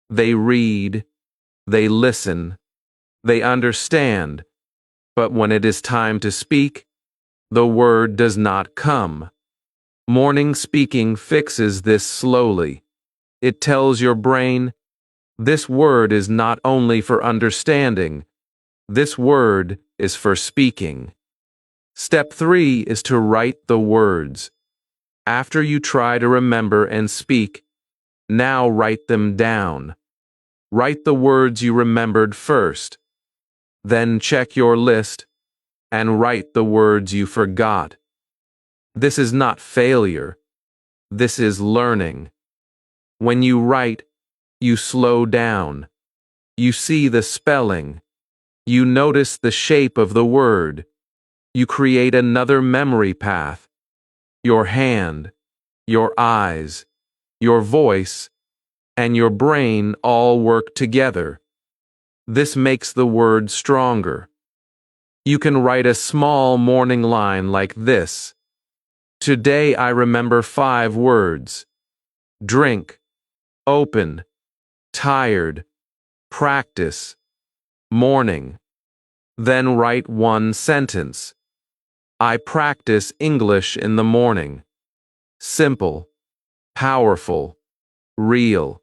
They read, they listen, they understand, but when it is time to speak, the word does not come. Morning speaking fixes this slowly. It tells your brain, this word is not only for understanding, this word is for speaking. Step 3 is to write the words. After you try to remember and speak, now write them down. Write the words you remembered first. Then check your list and write the words you forgot. This is not failure. This is learning. When you write, you slow down. You see the spelling. You notice the shape of the word. You create another memory path. Your hand, your eyes, your voice, and your brain all work together. This makes the word stronger. You can write a small morning line like this. Today I remember 5 words. Drink, open, tired, practice, morning. Then write 1 sentence. I practice English in the morning. Simple, powerful, real.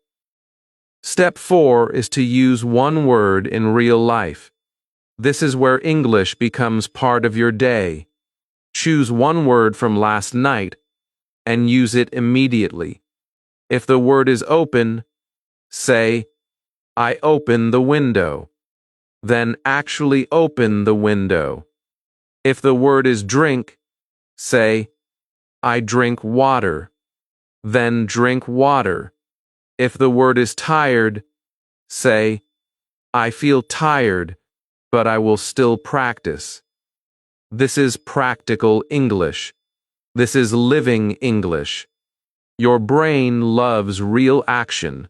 Step 4 is to use 1 word in real life. This is where English becomes part of your day. Choose 1 word from last night and use it immediately. If the word is open, say, I open the window. Then actually open the window. If the word is drink, say, I drink water. Then drink water. If the word is tired, say, I feel tired, but I will still practice. This is practical English. This is living English. Your brain loves real action.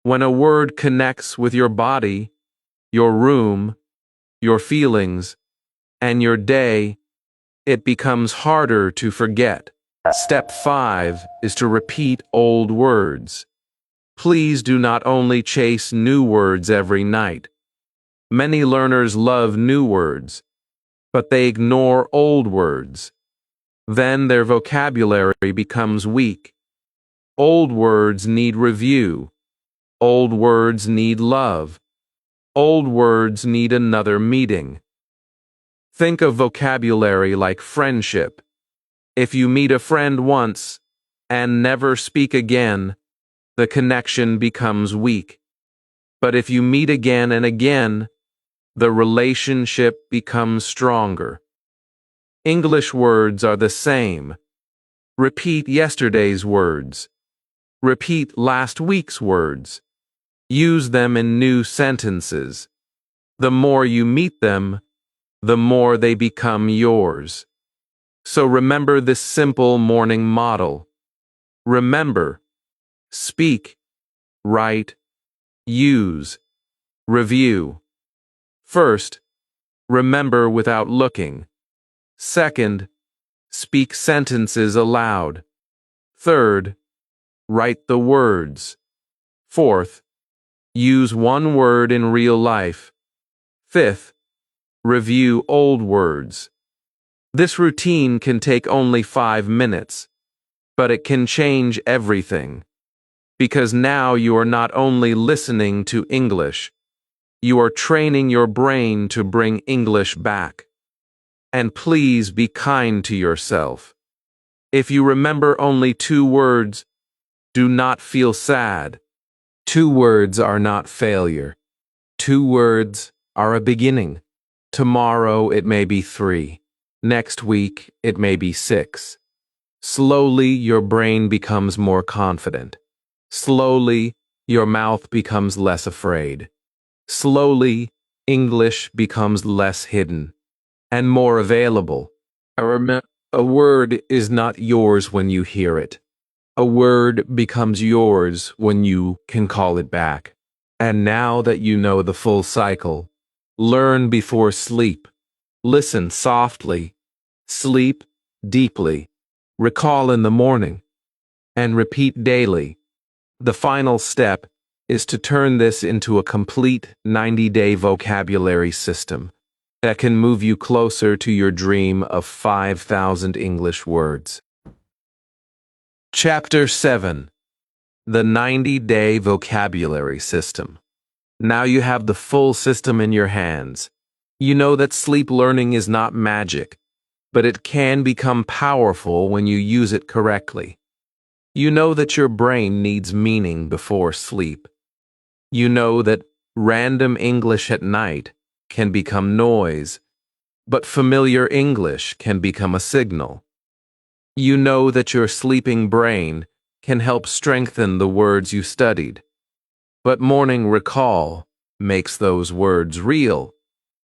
When a word connects with your body, your room, your feelings, and your day, it becomes harder to forget. Step 5 is to repeat old words. Please do not only chase new words every night. Many learners love new words, but they ignore old words. Then their vocabulary becomes weak. Old words need review. Old words need love. Old words need another meeting. Think of vocabulary like friendship. If you meet a friend once and never speak again, the connection becomes weak. But if you meet again and again, the relationship becomes stronger. English words are the same. Repeat yesterday's words. Repeat last week's words. Use them in new sentences. The more you meet them, the more they become yours. So remember this simple morning model. Remember, speak, write, use, review. First, remember without looking. Second, speak sentences aloud. Third, write the words. Fourth, use one word in real life. Fifth, review old words. This routine can take only 5 minutes, but it can change everything. Because now you are not only listening to English, you are training your brain to bring English back. And please be kind to yourself. If you remember only 2 words, do not feel sad. 2 words are not failure. 2 words are a beginning. Tomorrow it may be 3. Next week it may be 6. Slowly your brain becomes more confident. Slowly your mouth becomes less afraid. Slowly English becomes less hidden and more available. A word is not yours when you hear it. A word becomes yours when you can call it back. And now that you know the full cycle, learn before sleep. Listen softly. Sleep deeply. Recall in the morning. And repeat daily. The final step is to turn this into a complete 90-day vocabulary system that can move you closer to your dream of 5,000 English words. Chapter 7. The 90-Day Vocabulary System. Now you have the full system in your hands. You know that sleep learning is not magic, but it can become powerful when you use it correctly. You know that your brain needs meaning before sleep. You know that random English at night can become noise, but familiar English can become a signal. You know that your sleeping brain can help strengthen the words you studied, but morning recall makes those words real.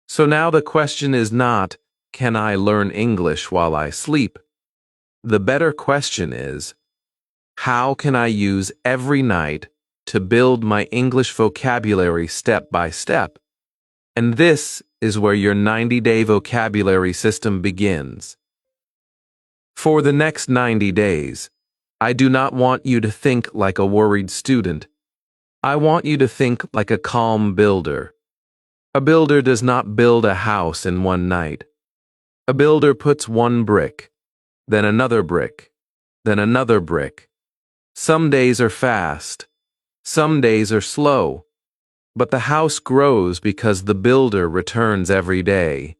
So now the question is not, can I learn English while I sleep? The better question is, how can I use every night to build my English vocabulary step by step? And this is where your 90-day vocabulary system begins. For the next 90 days, I do not want you to think like a worried student. I want you to think like a calm builder. A builder does not build a house in one night. A builder puts one brick, then another brick, then another brick. Some days are fast, some days are slow, but the house grows because the builder returns every day.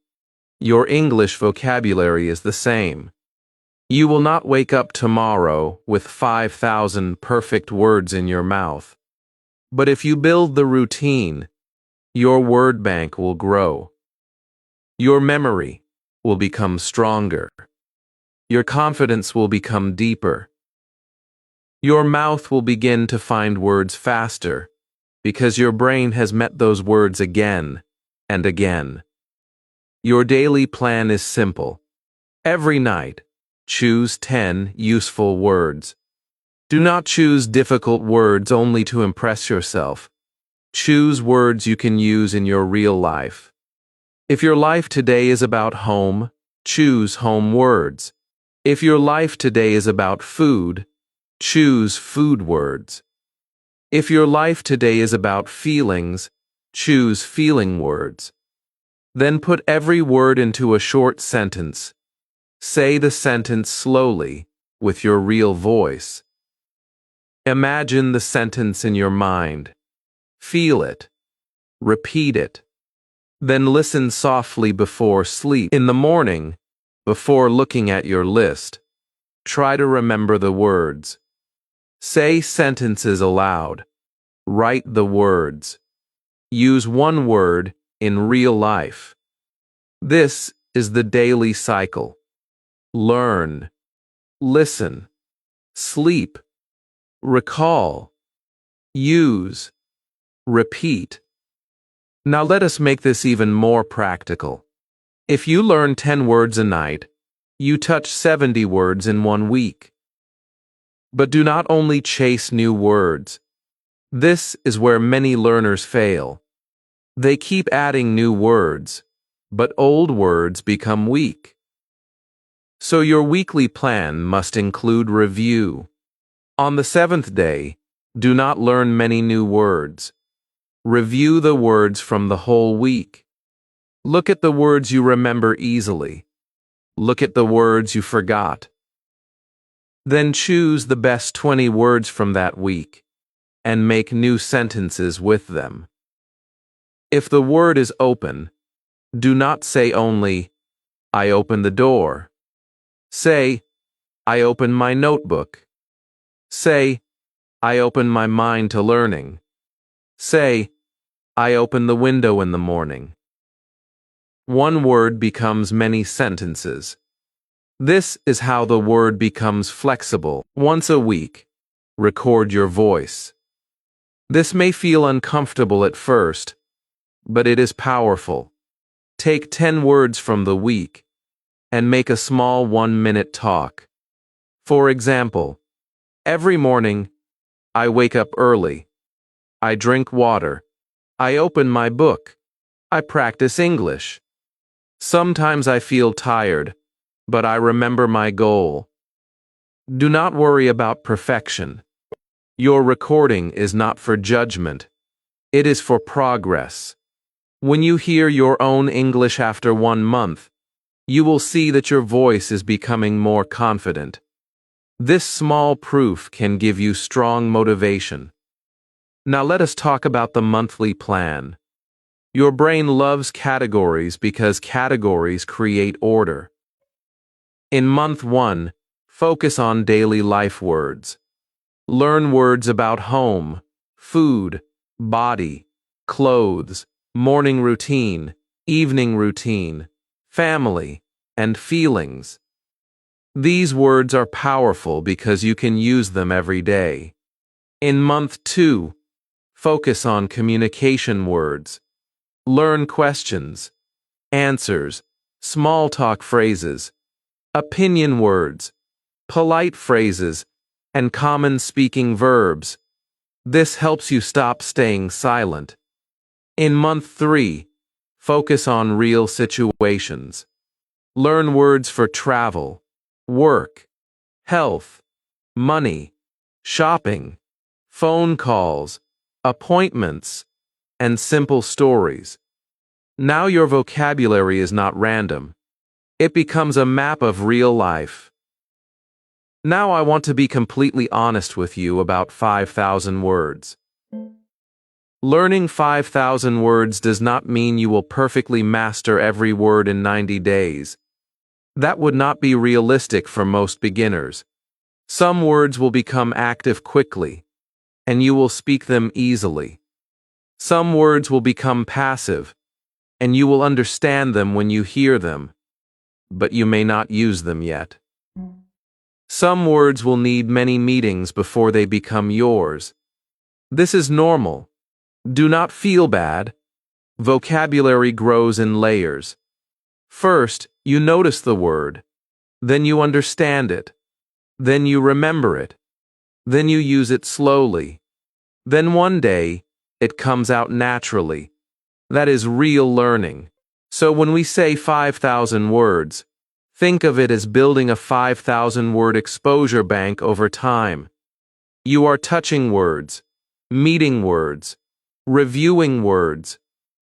Your English vocabulary is the same. You will not wake up tomorrow with 5,000 perfect words in your mouth. But if you build the routine, your word bank will grow. Your memory will become stronger. Your confidence will become deeper. Your mouth will begin to find words faster because your brain has met those words again and again. Your daily plan is simple. Every night, choose 10 useful words. Do not choose difficult words only to impress yourself. Choose words you can use in your real life. If your life today is about home, choose home words. If your life today is about food, choose food words. If your life today is about feelings, choose feeling words. Then put every word into a short sentence. Say the sentence slowly, with your real voice. Imagine the sentence in your mind. Feel it. Repeat it. Then listen softly before sleep. In the morning, before looking at your list, Try to remember the words. Say sentences aloud. Write the words. Use one word in real life. This is the daily cycle. Learn, listen, sleep, recall, use, repeat. Now let us make this even more practical. If you learn 10 words a night, you touch 70 words in 1 week. But do not only chase new words. This is where many learners fail. They keep adding new words, but old words become weak. So your weekly plan must include review. On the 7th day, do not learn many new words. Review the words from the whole week. Look at the words you remember easily. Look at the words you forgot. Then choose the best 20 words from that week and make new sentences with them. If the word is open, do not say only, I open the door. Say, I open my notebook. Say, I open my mind to learning. Say, I open the window in the morning. One word becomes many sentences. This is how the word becomes flexible. Once a week, record your voice. This may feel uncomfortable at first, but it is powerful. Take 10 words from the week and make a small 1-minute talk. For example, every morning, I wake up early. I drink water. I open my book. I practice English. Sometimes I feel tired, but I remember my goal. Do not worry about perfection. Your recording is not for judgment. It is for progress. When you hear your own English after 1 month, you will see that your voice is becoming more confident. This small proof can give you strong motivation. Now let us talk about the monthly plan. Your brain loves categories because categories create order. In month 1, focus on daily life words. Learn words about home, food, body, clothes, morning routine, evening routine, family, and feelings. These words are powerful because you can use them every day. In month 2, focus on communication words. Learn questions, answers, small talk phrases, opinion words, polite phrases, and common speaking verbs. This helps you stop staying silent. In month 3, focus on real situations. Learn words for travel, work, health, money, shopping, phone calls, appointments, and simple stories. Now your vocabulary is not random. It becomes a map of real life. Now I want to be completely honest with you about 5,000 words. Learning 5,000 words does not mean you will perfectly master every word in 90 days. That would not be realistic for most beginners. Some words will become active quickly, and you will speak them easily. Some words will become passive, and you will understand them when you hear them, but you may not use them yet. Some words will need many meetings before they become yours. This is normal. Do not feel bad. Vocabulary grows in layers. First, you notice the word. Then you understand it. Then you remember it. Then you use it slowly. Then one day, it comes out naturally. That is real learning. So when we say 5,000 words, think of it as building a 5,000 word exposure bank over time. You are touching words, meeting words, reviewing words,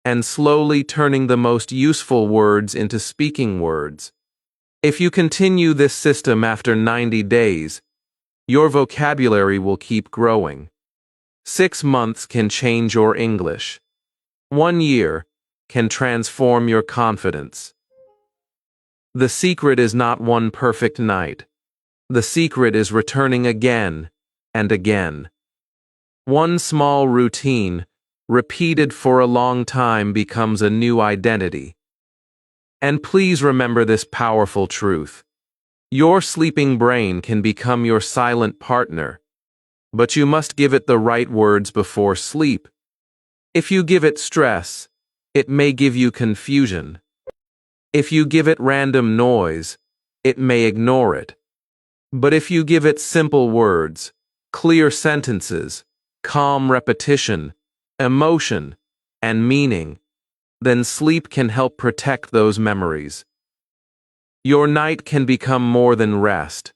and slowly turning the most useful words into speaking words. If you continue this system after 90 days, your vocabulary will keep growing. 6 months can change your English. 1 year can transform your confidence. The secret is not one perfect night. The secret is returning again and again. One small routine, repeated for a long time, becomes a new identity. And please remember this powerful truth. Your sleeping brain can become your silent partner, but you must give it the right words before sleep. If you give it stress, it may give you confusion. If you give it random noise, it may ignore it. But if you give it simple words, clear sentences, calm repetition, emotion, and meaning, then sleep can help protect those memories. Your night can become more than rest.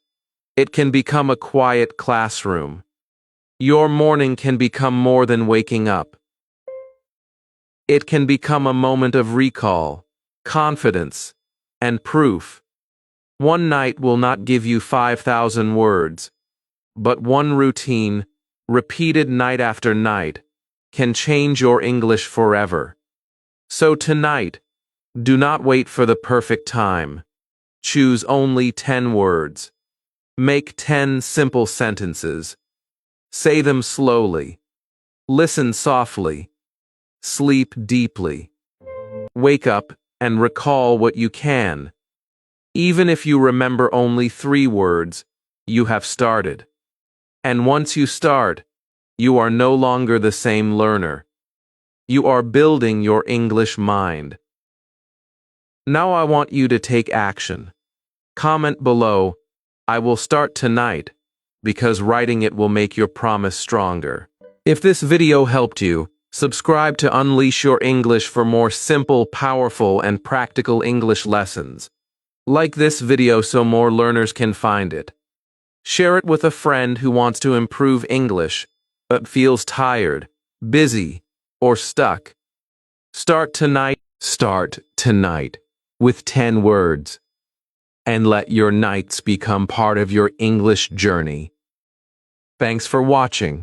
It can become a quiet classroom. Your morning can become more than waking up. It can become a moment of recall, confidence, and proof. One night will not give you 5,000 words, but one routine, repeated night after night, can change your English forever. So tonight, do not wait for the perfect time. Choose only 10 words. Make 10 simple sentences. Say them slowly. Listen softly. Sleep deeply. Wake up and recall what you can. Even if you remember only 3 words, you have started. And once you start, you are no longer the same learner. You are building your English mind. Now I want you to take action. Comment below, "I will start tonight," because writing it will make your promise stronger. If this video helped you, subscribe to Unleash Your English for more simple, powerful, and practical English lessons. Like this video so more learners can find it. Share it with a friend who wants to improve English, but feels tired, busy, or stuck. Start tonight with 10 words, and let your nights become part of your English journey. Thanks for watching.